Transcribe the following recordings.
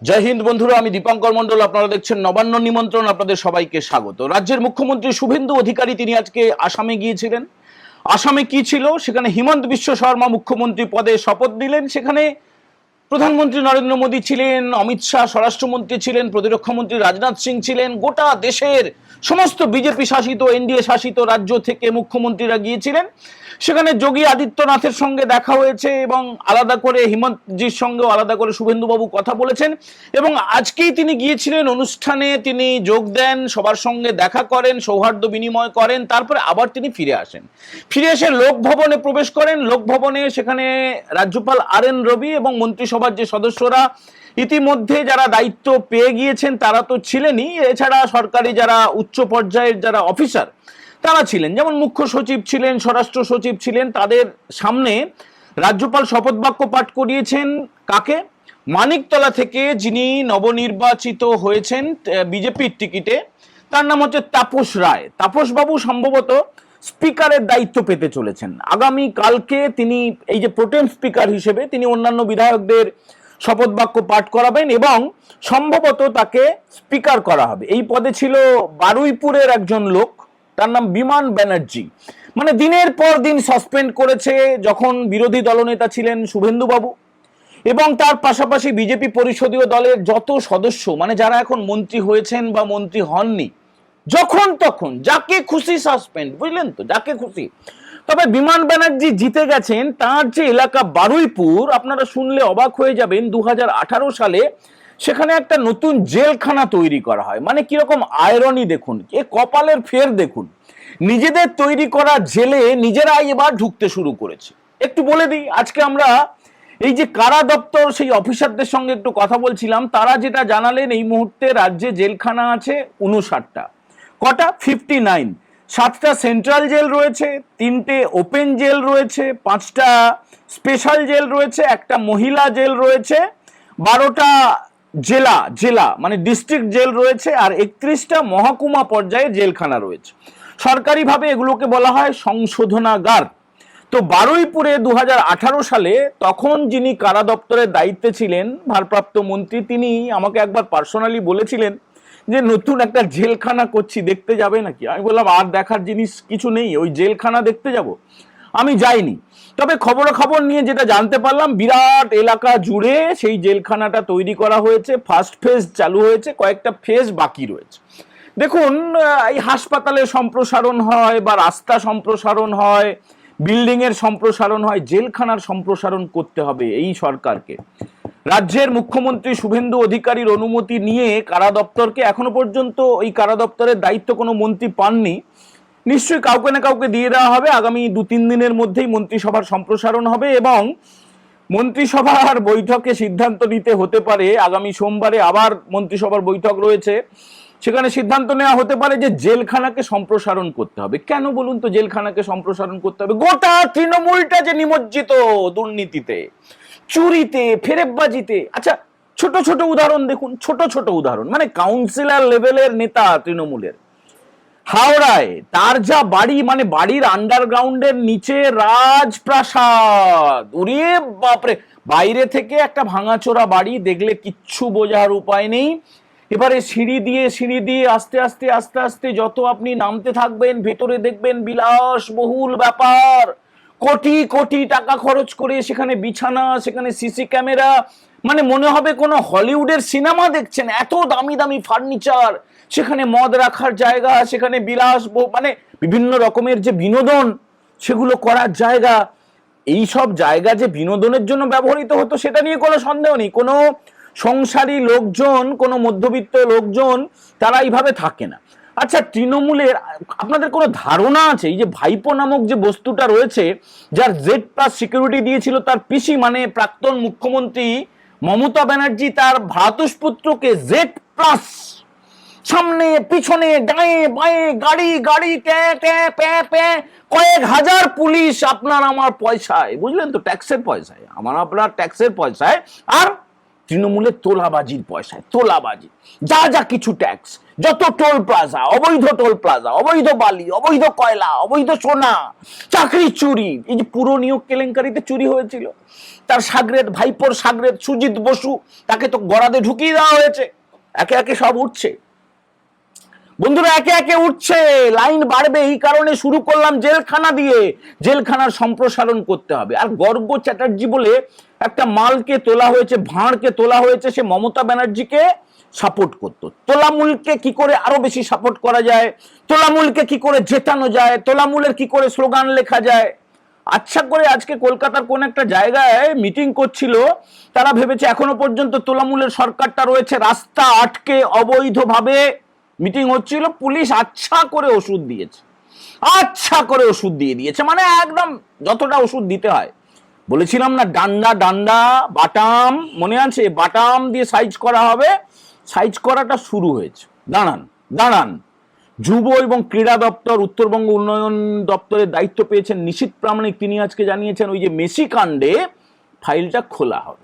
জয় হিন্দ বন্ধুরা, আমি দীপঙ্কর মন্ডল। আপনারা দেখছেন নবান্ন নিমন্ত্রণ। আপনাদের সবাইকে স্বাগত। রাজ্যের মুখ্যমন্ত্রী শুভেন্দু অধিকারী তিনি আজকে আসামে গিয়েছিলেন। আসামে কি ছিল, সেখানে হিমন্ত বিশ্ব শর্মা মুখ্যমন্ত্রী পদে শপথ নিলেন। সেখানে প্রধানমন্ত্রী নরেন্দ্র মোদী ছিলেন, অমিত শাহ স্বরাষ্ট্রমন্ত্রী ছিলেন, প্রতিরক্ষা মন্ত্রী রাজনাথ সিং ছিলেন। গোটা দেশের সমস্ত বিজেপি শাসিত এনডিএ শাসিত রাজ্য থেকে মুখ্যমন্ত্রীরা গিয়েছিলেন। সেখানে যোগী আদিত্যনাথের সঙ্গে দেখা হয়েছে এবং আলাদা করে হিমন্তজির সঙ্গেও আলাদা করে শুভেন্দুবাবু কথা বলেছেন। এবং আজকেই তিনি গিয়েছিলেন অনুষ্ঠানে, তিনি যোগ দেন, সবার সঙ্গে দেখা করেন, সৌহার্দ্য বিনিময় করেন, তারপরে আবার তিনি ফিরে আসেন। ফিরে এসে লোকভবনে প্রবেশ করেন। লোকভবনে সেখানে রাজ্যপাল RN রবি এবং মন্ত্রিসভার যে সদস্যরা ইতিমধ্যে যারা দায়িত্ব পেয়ে গিয়েছেন তারা তো ছিলেনই, এছাড়া সরকারি যারা উচ্চ পর্যায়ের যারা অফিসার তারা ছিলেন, যেমন মুখ্য সচিব ছিলেন, স্বরাষ্ট্র সচিব ছিলেন। তাদের সামনে রাজ্যপাল শপথ বাক্য পাঠ করিয়েছেন। কাকে? মানিকতলা থেকে যিনি নবনির্বাচিত হয়েছেন বিজেপির টিকিটে, তার নাম হচ্ছে তাপস রায়। তাপসবাবু সম্ভবত স্পিকারের দায়িত্ব পেতে চলেছেন আগামী কালকে। তিনি এই যে প্রোটেম স্পিকার হিসেবে তিনি অন্যান্য বিধায়কদের শপথ বাক্য পাঠ করাবেন এবং সম্ভবত তাকে স্পিকার করা হবে। এই পদে ছিল বারুইপুরের একজন লোক, তার নাম বিমান ব্যানার্জি। মানে দিনের পর দিন সাসপেন্ড করেছে যখন বিরোধী দলনেতা ছিলেন শুভেন্দুবাবু, এবং তার পাশাপাশি বিজেপি পরিষদীয় দলের যত সদস্য, মানে যারা এখন মন্ত্রী হয়েছেন বা মন্ত্রী হননি, যখন তখন যাকে খুশি সাসপেন্ড, বুঝলেন তো, যাকে খুশি। তবে বিমান ব্যানার্জি জিতে গেছেন। তার যে এলাকা বারুইপুর, আপনারা শুনলে অবাক হয়ে যাবেন, 2018 সালে সেখানে একটা নতুন জেলখানা তৈরি করা হয়। মানে কিরকম আয়রনি দেখুন, এ কপালের ফের দেখুন, নিজেদের তৈরি করা জেলে নিজেরাই এবার ঢুকতে শুরু করেছে। একটু বলে দিই, আজকে আমরা এই যে কারা দপ্তর সেই অফিসারদের সঙ্গে একটু কথা বলছিলাম। তারা যেটা জানালেন, এই মুহূর্তে রাজ্যে জেলখানা আছে 59টা। কটা? 59। 7টা সেন্ট্রাল জেল রয়েছে, 3টে ওপেন জেল রয়েছে, 5টা স্পেশাল জেল রয়েছে, একটা মহিলা জেল রয়েছে, 12টা জেলা মানে ডিস্ট্রিক্ট জেল রয়েছে, আর 31টা মহকুমা পর্যায়ে জেলখানা রয়েছে। সরকারিভাবে এগুলোকে বলা হয় সংশোধনাগার। তো বারুইপুরে 2018 সালে তখন যিনি কারা দপ্তরের দায়িত্বে ছিলেন, ভারপ্রাপ্ত মন্ত্রী, তিনি আমাকে একবার পার্সোনালি বলেছিলেন যে নতুন একটা জেলখানা করছি, দেখতে যাবে নাকি? আমি বললাম আর দেখার জিনিস কিছু নেই, ওই জেলখানা দেখতে যাব? আমি যাইনি। তবে খবরাখবর নিয়ে যেটা জানতে পারলাম, বিরাট এলাকা জুড়ে সেই জেলখানাটা তৈরি করা হয়েছে। ফার্স্ট ফেজ চালু হয়েছে, কয়েকটা ফেজ বাকি রয়েছে। দেখুন, এই হাসপাতালের সম্প্রসারণ হয় বা রাস্তা সম্প্রসারণ হয়, বিল্ডিং এর সম্প্রসারণ হয়, জেলখানার সম্প্রসারণ করতে হবে এই সরকারকে। রাজ্যের মুখ্যমন্ত্রী শুভেন্দু অধিকারীর অনুমতি নিয়ে কারা দপ্তরকে, এখনো পর্যন্ত ওই কারা দপ্তরের দায়িত্ব কোনো মন্ত্রী পাননি, নিশ্চয়ই কাউকে না কাউকে দিয়ে দেওয়া হবে। আগামী 2-3 দিনের মধ্যেই মন্ত্রিসভার সম্প্রসারণ হবে এবং মন্ত্রিসভার বৈঠকে সিদ্ধান্ত নিতে হতে পারে। আগামী সোমবারে আবার মন্ত্রিসভার বৈঠক রয়েছে, সেখানে সিদ্ধান্ত নেওয়া হতে পারে যে জেলখানাকে সম্প্রসারণ করতে হবে। কেন বলুন তো জেলখানাকে সম্প্রসারণ করতে হবে? গোটা তৃণমূলটা যে নিমজ্জিত দুর্নীতিতে, চুরিতে, ফেরেববাজিতে। আচ্ছা, ছোট ছোট উদাহরণ দেখুন, ছোট ছোট উদাহরণ, মানে কাউন্সিলর লেভেলের নেতা তৃণমূলের, হাওড়ায় তার যা বাড়ি, মানে বাড়ির আন্ডারগ্রাউন্ডের নিচে রাজপ্রাসাদ। ওরে বাপরে, বাইরে থেকে একটা ভাঙাচোরা বাড়ি দেখলে কিচ্ছু বোঝার উপায় নেই। এবারে সিঁড়ি দিয়ে আস্তে আস্তে আস্তে আস্তে যত আপনি নামতে থাকবেন, ভেতরে দেখবেন বিলাসবহুল ব্যাপার। কোটি কোটি টাকা খরচ করে সেখানে বিছানা, সেখানে সিসি ক্যামেরা, মানে মনে হবে কোনো হলিউডের সিনেমা দেখছেন, এত দামি দামি ফার্নিচার, সেখানে মদ রাখার জায়গা, সেখানে বিলাস, মানে বিভিন্ন রকমের যে বিনোদন সেগুলো করার জায়গা। এই সব জায়গা যে বিনোদনের জন্য ব্যবহৃত হতো সেটা নিয়ে কোনো সন্দেহ নেই। কোনো সংসারী লোকজন, কোনো মধ্যবিত্ত লোকজন তারা এইভাবে থাকে না। আচ্ছা, তৃণমূলের আপনাদের কোনো ধারণা আছে এই যে ভাইপো নামক যে বস্তুটা রয়েছে, যার Z+ সিকিউরিটি দিয়েছিল তার পিসি, মানে প্রাক্তন মুখ্যমন্ত্রী মমতা ব্যানার্জি, তার ভ্রাতুষ্পুত্রকে Z+, সামনে পিছনে ডায়ে বাঁয়ে গাড়ি গাড়ি ট্যা ট্যা প্যা প্যা, কয়েক হাজার পুলিশ আপনার আমার পয়সায়, বুঝলেন তো, ট্যাক্সের পয়সায়, আমার আপনার ট্যাক্সের পয়সায়। আর তৃণমূলের তোলাবাজির পয়সায়, তোলাবাজি, যা যা কিছু ট্যাক্স, যত টোল প্লাজা, অবৈধ টোল প্লাজা, অবৈধ বালি, অবৈধ কয়লা, অবৈধ সোনা, চাকরি চুরি, এই যে পুরো নিয়োগ কেলেঙ্কারিতে চুরি হয়েছিল, তার সাগরেদ, ভাইপোর সাগরেদ সুজিত বসু, তাকে তো গড়াতে ঢুকিয়ে দেওয়া হয়েছে। একে একে সব উঠছে বন্ধুরা, একে একে উঠছে, লাইন বাড়বে। এই কারণে শুরু করলাম জেলখানা দিয়ে, জেলখানার সম্প্রসারণ করতে হবে। আর গর্গ চ্যাটার্জি বলে একটা মালকে তোলা হয়েছে, ভাঁড়কে তোলা হয়েছে, সে মমতা ব্যানার্জিকে সাপোর্ট করতো। তোলামূলকে কি করে আরো বেশি সাপোর্ট করা যায়, তোলামূলকে কি করে জেতানো যায়, তোলামূলের কি করে স্লোগান লেখা যায়। আচ্ছা করে আজকে কলকাতার কোন একটা জায়গায় মিটিং করছিল, তারা ভেবেছে এখনো পর্যন্ত তোলামূলের সরকারটা রয়েছে, রাস্তা আটকে অবৈধভাবে মিটিং হচ্ছিল, পুলিশ আচ্ছা করে ওষুধ দিয়েছে, আচ্ছা করে ওষুধ দিয়ে দিয়েছে, মানে একদম যতটা ওষুধ দিতে হয়। বলেছিলাম না ডান্ডা ডান্ডা বাটাম, মনে আছে, বাটাম দিয়ে সাইজ করা হবে, সাইজ করাটা শুরু হয়েছে। দাঁড়ান দাঁড়ান, যুব এবং ক্রীড়া দপ্তর, উত্তরবঙ্গ উন্নয়ন দপ্তরের দায়িত্ব পেয়েছেন নিশীথ প্রামাণিক, তিনি আজকে জানিয়েছেন ওই যে মেসি কাণ্ডে ফাইলটা খোলা হবে,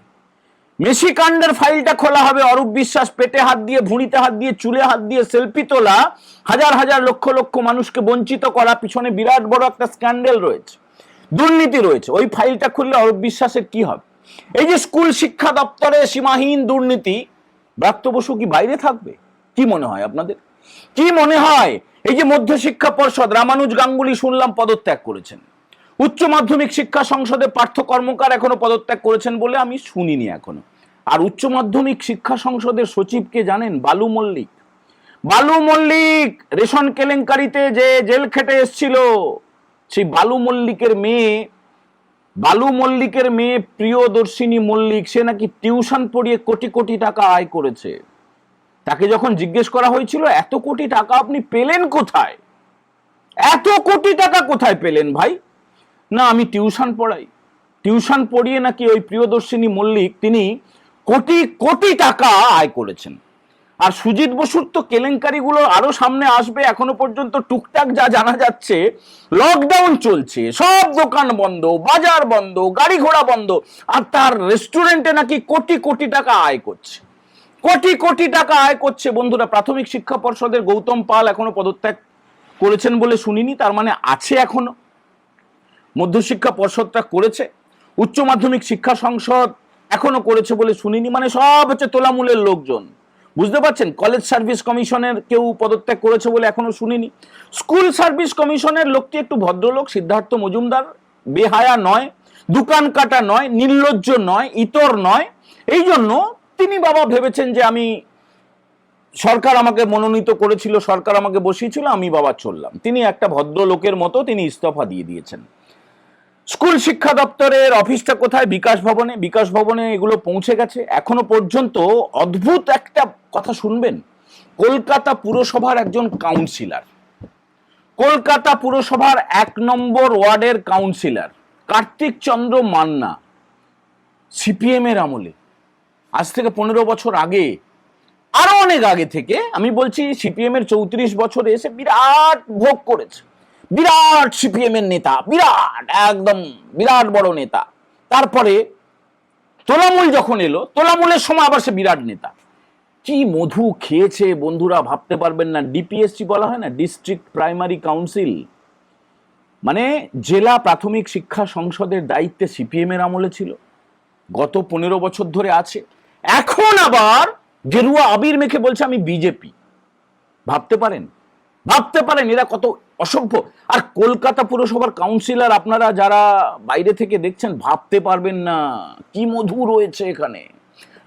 মেসি কাণ্ডের ফাইলটা খোলা হবে। অরূপ বিশ্বাস পেটে হাত দিয়ে, ভুঁড়িতে হাত দিয়ে, চুলে হাত দিয়ে সেলফি তোলা, হাজার হাজার লক্ষ লক্ষ মানুষকে বঞ্চিত করা, পিছনে বিরাট বড় একটা স্ক্যান্ডেল রয়েছে, দুর্নীতি রয়েছে। ওই ফাইলটা খুললে অরূপ বিশ্বাসের কি হবে? এই যে স্কুল শিক্ষা দপ্তরে সীমাহীন দুর্নীতি, ব্রাত্য বসু কি বাইরে থাকবে? কি মনে হয় আপনাদের, কি মনে হয়? এই যে মধ্যশিক্ষা পর্ষদ, রামানুজ গাঙ্গুলি শুনলাম পদত্যাগ করেছেন, উচ্চ মাধ্যমিক শিক্ষা সংসদে পার্থ কর্মকার এখনো পদত্যাগ করেছেন বলে আমি শুনিনি এখনো। আর উচ্চ মাধ্যমিক শিক্ষা সংসদের সচিবকে জানেন? বালু মল্লিক। বালু মল্লিক রেশন কেলেঙ্কারিতে যে জেল খেটে এসেছিল, সেই বালু মল্লিকের মেয়ে প্রিয়দর্শিনী মল্লিক, সে নাকি টিউশন পড়িয়ে কোটি কোটি টাকা আয় করেছে। তাকে যখন জিজ্ঞেস করা হয়েছিল এত কোটি টাকা আপনি পেলেন কোথায়, এত কোটি টাকা কোথায় পেলেন ভাই? না আমি টিউশন পড়াই, টিউশন পড়িয়ে নাকি ওই প্রিয়দর্শিনী মল্লিক তিনি কোটি কোটি টাকা আয় করেছেন। আর সুজিত বসুর তো কেলেঙ্কারিগুলো আরো সামনে আসবে। এখনো পর্যন্ত টুকটাক যা জানা যাচ্ছে, লকডাউন চলছে, সব দোকান বন্ধ, বাজার বন্ধ, গাড়ি ঘোড়া বন্ধ, আর তার রেস্টুরেন্টে নাকি কোটি কোটি টাকা আয় করছে, কোটি কোটি টাকা আয় করছে। বন্ধুরা, প্রাথমিক শিক্ষা পর্ষদের গৌতম পাল এখনো পদত্যাগ করেছেন বলে শুনিনি, তার মানে আছে এখনো। মধ্যশিক্ষা পর্ষদটা করেছে, উচ্চ মাধ্যমিক শিক্ষা সংসদ এখনো করেছে বলে শুনিনি, মানে সব হচ্ছে তোলামূলের লোকজন, বুঝতে পারছেন? কলেজ সার্ভিস কমিশনের কেউ পদত্যাগ করেছে বলে এখনো শুনিনি। স্কুল সার্ভিস কমিশনের লোকটি একটু ভদ্রলোক, সিদ্ধার্থ মজুমদার, বেহায়া নয়, দোকান কাটা নয়, নির্লজ্জ নয়, ইতর নয়। এই জন্য তিনি বাবা ভেবেছেন যে আমি, সরকার আমাকে মনোনীত করেছিল, সরকার আমাকে বসিয়েছিল, আমি বাবা চললাম। তিনি একটা ভদ্রলোকের মতো তিনি ইস্তফা দিয়ে দিয়েছেন। স্কুল শিক্ষা দপ্তরের অফিসটা কোথায়? বিকাশ ভবনে। বিকাশ ভবনে এগুলো পৌঁছে গেছে। এখনো পর্যন্ত অদ্ভুত একটা কথা শুনবেন, কলকাতা পুরসভার একজন কাউন্সিলর, কলকাতা পুরসভার 1 নম্বর ওয়ার্ডের কাউন্সিলর কার্তিক চন্দ্র মান্না, সিপিএম এর আমলে, আজ থেকে 15 বছর আগে, আরো অনেক আগে থেকে আমি বলছি, সিপিএম এর 34 বছরে এসে বিরাট ভোগ করেছে, বিরাট সিপিএম এর নেতা, বিরাট একদম বিরাট বড় নেতা। তারপরে তোলামূল যখন এলো, তোলামূলের সময় আবার সে বিরাট নেতা। কি মধু খেয়েছে বন্ধুরা, ভাবতে পারবেন না। ডিপিএসসি বলা হয় না, ডিস্ট্রিক্ট প্রাইমারি কাউন্সিল, মানে জেলা প্রাথমিক শিক্ষা সংসদের দায়িত্বে সিপিএম এর আমলে ছিল, গত 15 বছর ধরে আছে। এখন আবার গেরুয়া আবির মেখে বলছে আমি বিজেপি। ভাবতে পারেন, ভাবতে পারেন এরা কত অসভ্য। আর কলকাতা পুরসভার কাউন্সিলর, আপনারা যারা বাইরে থেকে দেখছেন ভাবতে পারবেন না কি মধু রয়েছে এখানে।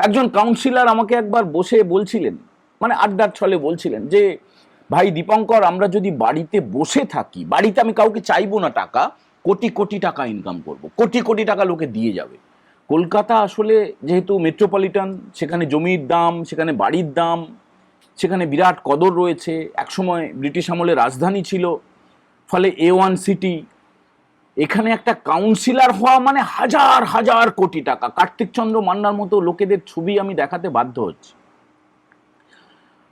একজন কাউন্সিলর আমাকে একবার বসে বলছিলেন, মানে আড্ডার ছলে বলছিলেন যে ভাই দীপঙ্কর, আমরা যদি বাড়িতে বসে থাকি, বাড়িতে আমি কাউকে চাইবো না টাকা, কোটি কোটি টাকা ইনকাম করব, কোটি কোটি টাকা লোকে দিয়ে যাবে। কলকাতা আসলে যেহেতু মেট্রোপলিটন, সেখানে জমির দাম, সেখানে বাড়ির দাম, সেখানে বিরাট কদর রয়েছে, একসময় ব্রিটিশ আমলে রাজধানী ছিল, ফলে A1 সিটি, এখানে একটা কাউন্সিলর হওয়া মানে হাজার হাজার কোটি টাকা। কার্তিক চন্দ্র মান্নার মতো লোকেদের ছবি আমি দেখাতে বাধ্য হচ্ছি।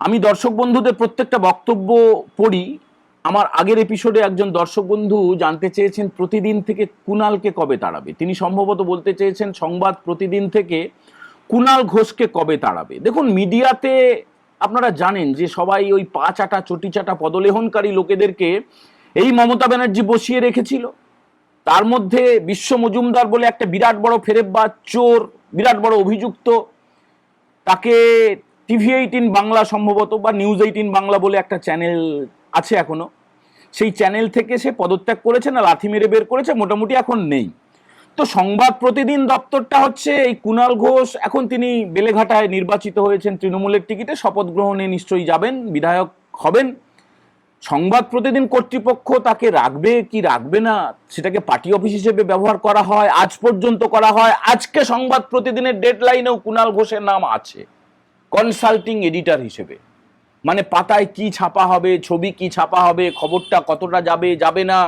আমি দর্শক বন্ধুদের প্রত্যেকটা বক্তব্য পড়ি। আমার আগের এপিসোডে একজন দর্শক বন্ধু জানতে চেয়েছেন প্রতিদিন থেকে কুণালকে কবে তাড়াবে। তিনি সম্ভবত বলতে চেয়েছেন সংবাদ প্রতিদিন থেকে কুণাল ঘোষকে কবে তাড়াবে? দেখুন, মিডিয়াতে আপনারা জানেন যে সবাই ওই পা চাটা চটি চাটা পদলেহনকারী লোকেদেরকে এই মমতা ব্যানার্জি বসিয়ে রেখেছিল। তার মধ্যে বিশ্ব মজুমদার বলে একটা বিরাট বড় ফেরেববাজ চোর, বিরাট বড় অভিযুক্ত, তাকে TV18 বাংলা সম্ভবত বা নিউজ18 বাংলা বলে একটা চ্যানেল আছে এখনো, সেই চ্যানেল থেকে সে পদত্যাগ করেছে না লাথি মেরে বের করেছে, মোটামুটি এখন নেই। তো সংবাদ প্রতিদিন দপ্তরটা হচ্ছে এই কুণাল ঘোষ, এখন তিনি বেলেঘাটায় নির্বাচিত হয়েছেন তৃণমূলের টিকিটে, শপথ গ্রহণে নিশ্চয়ই যাবেন, বিধায়ক হবেন। সংবাদ প্রতিদিন কর্তৃপক্ষ তাকে রাখবে কি রাখবে না সেটাকে পার্টি অফিস হিসেবে ব্যবহার করা হয়, আজ পর্যন্ত করা হয়। আজকে সংবাদ প্রতিদিনের ডেডলাইনেও কুণাল ঘোষের নাম আছে কনসাল্টিং এডিটর হিসেবে। মানে পাতায় কি ছাপা হবে, ছবি কি ছাপা হবে, খবরটা কতটা যাবে যাবে না,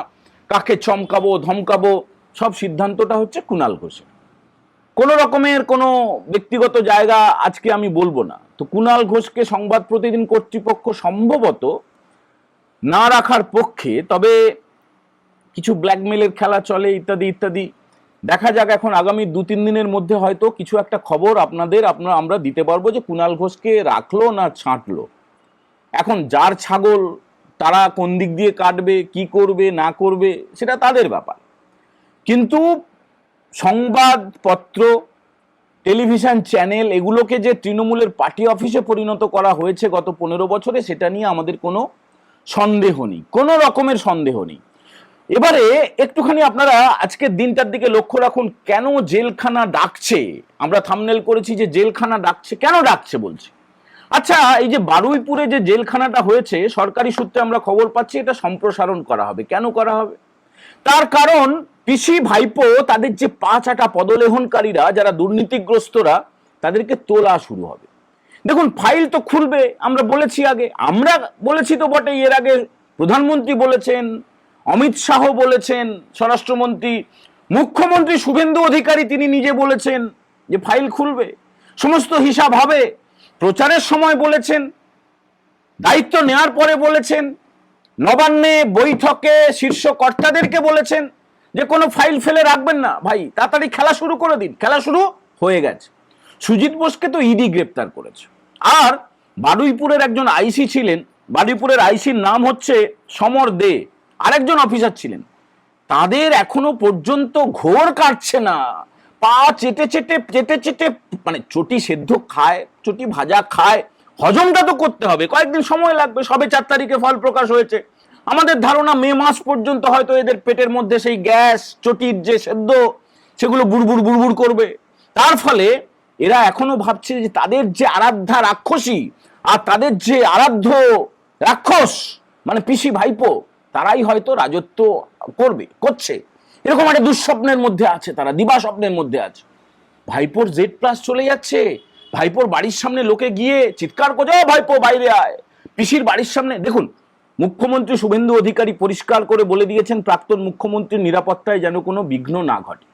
কাকে চমকাবো ধমকাবো, সব সিদ্ধান্তটা হচ্ছে কুণাল ঘোষের। কোনো রকমের কোনো ব্যক্তিগত জায়গা আজকে আমি বলবো না। তো কুণাল ঘোষকে সংবাদ প্রতিদিন কর্তৃপক্ষ সম্ভবত না রাখার পক্ষে, তবে কিছু ব্ল্যাকমেলের খেলা চলে ইত্যাদি ইত্যাদি। দেখা যাক, এখন আগামী 2-3 দিনের মধ্যে হয়তো কিছু একটা খবর আমরা দিতে পারবো যে কুণাল ঘোষকে রাখলো না ছাঁটলো। এখন যার ছাগল তারা কোন দিক দিয়ে কাটবে, কি করবে না করবে সেটা তাদের ব্যাপার। কিন্তু সংবাদপত্র, টেলিভিশন চ্যানেল এগুলোকে যে তৃণমূলের পার্টি অফিসে পরিণত করা হয়েছে গত 15 বছরে, সেটা নিয়ে আমাদের কোনো সন্দেহ নেই, কোনো রকমের সন্দেহ নেই। এবারে একটুখানি আপনারা আজকের দিনটার দিকে লক্ষ্য রাখুন, কেন জেলখানা ডাকছে। আমরা থাম্বনেল করেছি যে জেলখানা ডাকছে, কেন ডাকছে বলছি। আচ্ছা, এই যে বারুইপুরে যে জেলখানাটা হয়েছে, সরকারি সূত্রে আমরা খবর পাচ্ছি এটা সম্প্রসারণ করা হবে। কেন করা হবে? তার কারণ পিসি ভাইপো তাদের যে পা চাটা পদলেহনকারীরা, যারা দুর্নীতিগ্রস্তরা, তাদেরকে তোলা শুরু হবে। দেখুন, ফাইল তো খুলবে, আমরা বলেছি আগে, আমরা বলেছি তো বটে, এর আগে প্রধানমন্ত্রী বলেছেন, অমিত শাহ বলেছেন, স্বরাষ্ট্রমন্ত্রী, মুখ্যমন্ত্রী শুভেন্দু অধিকারী তিনি নিজে বলেছেন যে ফাইল খুলবে, সমস্ত হিসাব হবে। প্রচারের সময় বলেছেন, দায়িত্ব নেওয়ার পরে বলেছেন, নবান্নে বৈঠকে শীর্ষ কর্তাদেরকে বলেছেন যে কোনো ফাইল ফেলে রাখবেন না ভাই, তাড়াতাড়ি খেলা শুরু করে দিন। খেলা শুরু হয়ে গেছে। সুজিত বোসকে তো ইডি গ্রেপ্তার করেছে। আর বারুইপুরের একজন আইসি ছিলেন, বারুইপুরের আইসির নাম হচ্ছে সমর দে, আরেকজন অফিসার ছিলেন, তাদের এখনো পর্যন্ত ঘোর কাটছে না। পা চেটে চেটে চেটে চেটে, মানে চটি সেদ্ধ খায়, চটি ভাজা খায়, হজমটা তো করতে হবে, কয়েকদিন সময় লাগবে। সবে 4 তারিখে ফল প্রকাশ হয়েছে। আমাদের ধারণা মে মাস পর্যন্ত হয়তো এদের পেটের মধ্যে সেই গ্যাস, চটির যে সেদ্ধ, সেগুলো বুড়বুড় বুড়বুড় করবে। তার ফলে এরা এখনো ভাবছে যে তাদের যে আরাধ্যা রাক্ষসী আর তাদের যে আরাধ্য রাক্ষস মানে পিসি ভাইপো, তারাই হয়তো রাজত্ব করছে, এরকম একটা দুঃস্বপ্নের মধ্যে আছে, তারা দিবা স্বপ্নের মধ্যে আছে। ভাইপোর Z+ চলে যাচ্ছে, ভাইপোর বাড়ির সামনে লোকে গিয়ে চিৎকার করছে, ভাইপো বাইরে আয়। পিসির বাড়ির সামনে দেখুন, মুখ্যমন্ত্রী শুভেন্দু অধিকারী পরিষ্কার করে বলে দিয়েছেন প্রাক্তন মুখ্যমন্ত্রীর নিরাপত্তায় যেন কোনো বিঘ্ন না ঘটে।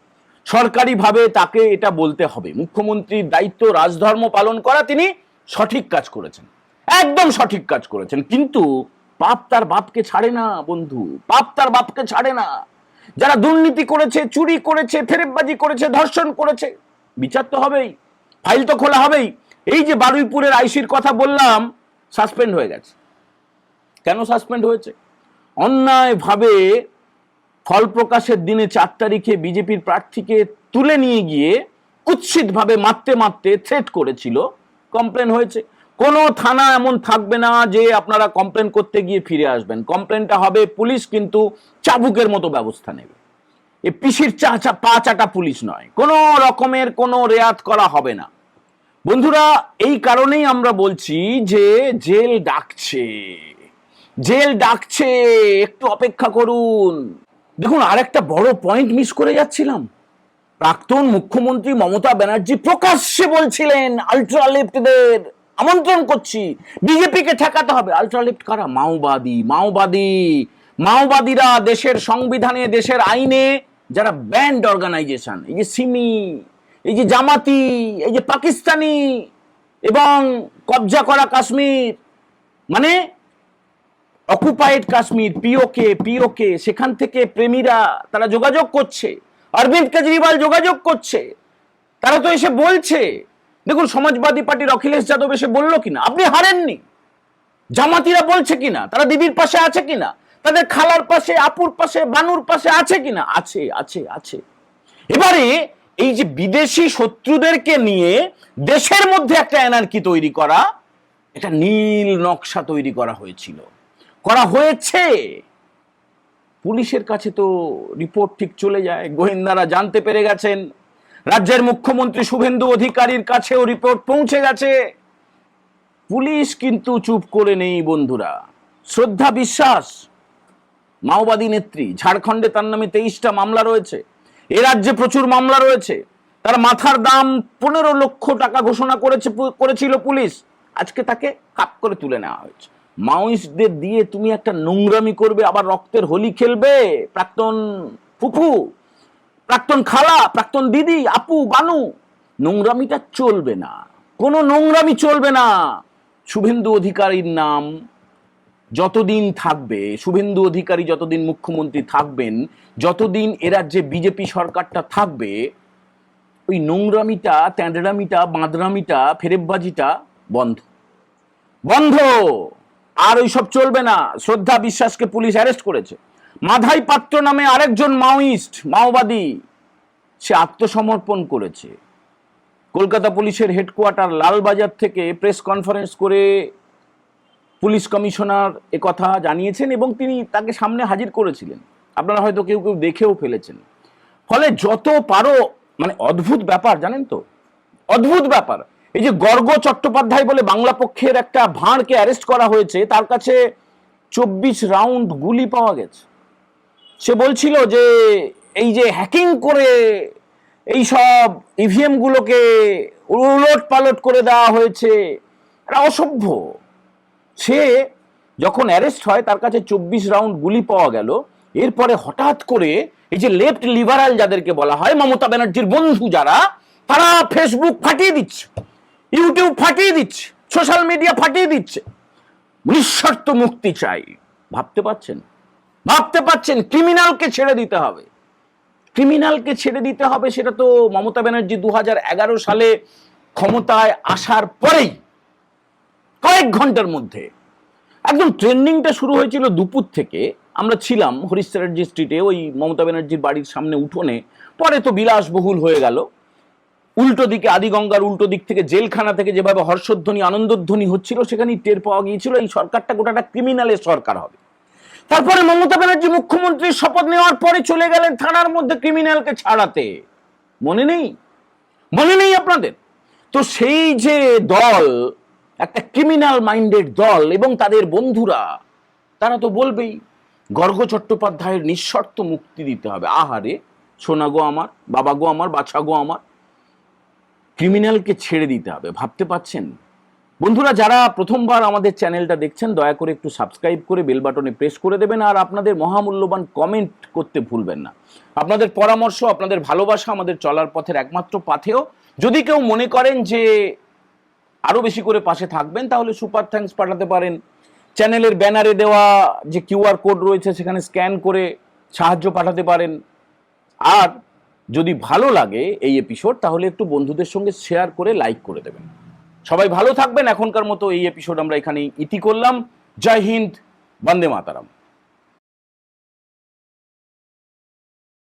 সরকারিভাবে তাকে এটা বলতে হবে। মুখ্যমন্ত্রীর দায়িত্ব রাজধর্ম পালন করা, তিনি সঠিক কাজ করেছেন, একদম সঠিক কাজ করেছেন। কিন্তু পাপ তার বাপকে ছাড়ে না বন্ধু, পাপ তার বাপকে ছাড়ে না। যারা দুর্নীতি করেছে, চুরি করেছে, ফেরেববাজি করেছে, ধর্ষণ করেছে, বিচার তো হবেই, ফাইল তো খোলা হবেই। এই যে বারুইপুরের আইসির কথা বললাম, সাসপেন্ড হয়ে গেছে। কেন সাসপেন্ড হয়েছে? অন্যায়ভাবে ফল প্রকাশের দিনে 4 তারিখে বিজেপির প্রার্থীকে তুলে নিয়ে গিয়ে কুৎসিতভাবে মারতে মারতে থ্রেট করেছিল, কমপ্লেন হয়েছে। কোনো থানা এমন থাকবে না যে আপনারা কমপ্লেন করতে গিয়ে ফিরে আসবেন, কমপ্লেনটা হবে, পুলিশ কিন্তু চাবুকের মতো ব্যবস্থা নেবে। এ পিসির পা চাটা পুলিশ নয়, কোনো রকমের কোনো রেয়াত করা হবে না। বন্ধুরা, এই কারণেই আমরা বলছি যে জেল ডাকছে, জেল ডাকছে, একটু অপেক্ষা করুন। দেখুন, আরেকটা বড় পয়েন্ট মিস করে যাচ্ছিলাম। প্রাক্তন মুখ্যমন্ত্রী মমতা ব্যানার্জি প্রকাশ্যে বলছিলেন আলট্রা লেফটদের আমন্ত্রণ করছি, বিজেপিকে ঠেকাতে হবে। আলট্রা লেফট কারা? মাওবাদী। মাওবাদীরা দেশের সংবিধানে, দেশের আইনে যারা ব্যান্ড অর্গানাইজেশন, এই যে সিমি, এই যে জামাতি, এই যে পাকিস্তানি এবং কবজা করা কাশ্মীর, মানে অকুপাইড কাশ্মীর, পিওকে, সেখান থেকে প্রেমীরা তারা যোগাযোগ করছে, অরবিন্দ কেজরিওয়াল যোগাযোগ করছে, তারা তো এসে বলছে দেখুন সমাজবাদী পার্টির অখিলেশ যাদব এসে বললো কিনা আপনি হারেননি, জামাতিরা বলছে কিনা তারা দিদির পাশে আছে কিনা, তাদের খালার পাশে, আপুর পাশে, বানুর পাশে আছে কিনা, আছে আছে আছে। এবারে এই যে বিদেশি শত্রুদেরকে নিয়ে দেশের মধ্যে একটা এনার্কি তৈরি করা, এটা নীল নকশা তৈরি করা হয়েছিল, করা হয়েছে। পুলিশের কাছে তো রিপোর্ট ঠিক চলে যায়, গোয়েন্দারা জানতে পেরে গেছেন, রাজ্যের মুখ্যমন্ত্রী শুভেন্দু অধিকারীর কাছেও রিপোর্ট পৌঁছে গেছে। পুলিশ কিন্তু চুপ করে নেই বন্ধুরা। শ্রদ্ধা বিশ্বাস মাওবাদী নেত্রী, ঝাড়খণ্ডে তার নামে 23টা মামলা রয়েছে, এ রাজ্যে প্রচুর মামলা রয়েছে। তার মাথার দাম 15 লক্ষ টাকা ঘোষণা করেছিল পুলিশ, আজকে তাকে কাপ করে তুলে নেওয়া হয়েছে। মাওয়িস্টদের দিয়ে তুমি একটা নোংরামি করবে, আবার রক্তের হোলি খেলবে, প্রাক্তন ফুফু, প্রাক্তন খালা, প্রাক্তন দিদি, আপু, বানু, নোংরামিটা চলবে না, কোনো নোংরামি চলবে না। শুভেন্দু অধিকারীর নাম যতদিন থাকবে, শুভেন্দু অধিকারী যতদিন মুখ্যমন্ত্রী থাকবেন, যতদিন এ রাজ্যে বিজেপি সরকারটা থাকবে, ওই নোংরামিটা, ট্যাঁদরামিটা, বাঁদরামিটা, ফেরেববাজিটা বন্ধ বন্ধ। আর ওইসব চলবে না। শ্রদ্ধা বিশ্বাসকে পুলিশ অ্যারেস্ট করেছে। মাধাই পাত্র নামে আরেকজন মাওয়িস্ট, মাওবাদী, সে আত্মসমর্পণ করেছে। কলকাতা পুলিশের হেডকোয়ার্টার লালবাজার থেকে প্রেস কনফারেন্স করে পুলিশ কমিশনার একথা জানিয়েছেন এবং তিনি তাকে সামনে হাজির করেছিলেন। আপনারা হয়তো কেউ কেউ দেখেও ফেলেছেন। ফলে যত পারো, মানে অদ্ভুত ব্যাপার জানেন তো, অদ্ভুত ব্যাপার। এই যে গর্গ চট্টোপাধ্যায় বলে বাংলা পক্ষের একটা ভাঁড়কে অ্যারেস্ট করা হয়েছে, তার কাছে 24 রাউন্ড গুলি পাওয়া গেছে। সে বলছিল যে এই যে হ্যাকিং করে এই সব ইভিএম গুলোকে উলট পালট করে দেওয়া হয়েছে, এটা অসভ্য। সে যখন অ্যারেস্ট হয় তার কাছে 24 রাউন্ড গুলি পাওয়া গেল। এরপরে হঠাৎ করে এই যে লেফট লিবারাল যাদেরকে বলা হয়, মমতা ব্যানার্জির বন্ধু যারা, তারা ফেসবুক ফাটিয়ে দিচ্ছে, ইউটিউব ফাটিয়ে দিচ্ছে, সোশ্যাল মিডিয়া ফাটিয়ে দিচ্ছে, নিঃশর্ত মুক্তি চাই। ভাবতে পাচ্ছেন? ভাবতে পাচ্ছেন? ক্রিমিনালকে ছেড়ে দিতে হবে, ক্রিমিনালকে ছেড়ে দিতে হবে। সেটা তো মমতা ব্যানার্জি 2011 সালে ক্ষমতায় আসার পরেই কয়েক ঘন্টার মধ্যে একদম ট্রেন্ডিংটা শুরু হয়েছিল দুপুর থেকে। আমরা ছিলাম হরিশ চ্যাটার্জি স্ট্রিটে, ওই মমতা ব্যানার্জির বাড়ির সামনে উঠোনে। পরে তো বিলাসবহুল হয়ে গেল। উল্টো দিকে আদিগঙ্গার উল্টো দিক থেকে, জেলখানা থেকে যেভাবে হর্ষধ্বনি, আনন্দধ্বনি হচ্ছিল, সেখানেই টের পাওয়া গিয়েছিল এই সরকারটা গোটাটা ক্রিমিনালের সরকার হবে। তারপরে মমতা ব্যানার্জি মুখ্যমন্ত্রীর শপথ নেওয়ার পরে চলে গেলেন থানার মধ্যে ক্রিমিনালকে ছাড়াতে। মনে নেই? মনে নেই আপনাদের? তো সেই যে দল, একটা ক্রিমিনাল মাইন্ডেড দল এবং তাদের বন্ধুরা, তারা তো বলবেই গর্গ চট্টোপাধ্যায়ের নিঃশর্ত মুক্তি দিতে হবে। আহারে সোনা গো আমার, বাবা গো আমার, বাছা গো আমার, ক্রিমিনালকে ছেড়ে দিতে হবে। ভাবতে পাচ্ছেন? বন্ধুরা, যারা প্রথমবার আমাদের চ্যানেলটা দেখছেন, দয়া করে একটু সাবস্ক্রাইব করে বেল বাটনে প্রেস করে দেবেন, আর আপনাদের মহামূল্যবান কমেন্ট করতে ভুলবেন না। আপনাদের পরামর্শ, আপনাদের ভালোবাসা আমাদের চলার পথের একমাত্র পাথেয়। যদি কেউ মনে করেন যে আরো বেশি করে পাশে থাকবেন, তাহলে সুপার থ্যাঙ্কস পাঠাতে পারেন। চ্যানেলের ব্যানারে দেওয়া যে কিউআর কোড রয়েছে সেখানে স্ক্যান করে সাহায্য পাঠাতে পারেন। আর যদি ভালো লাগে এই এপিসোড, তাহলে একটু বন্ধুদের সঙ্গে শেয়ার করে লাইক করে দেবেন। সবাই ভালো থাকবেন। এখনকার মতো এই এপিসোড আমরা এখানেই ইতি করলাম। জয় হিন্দ, বন্দে মাতারাম।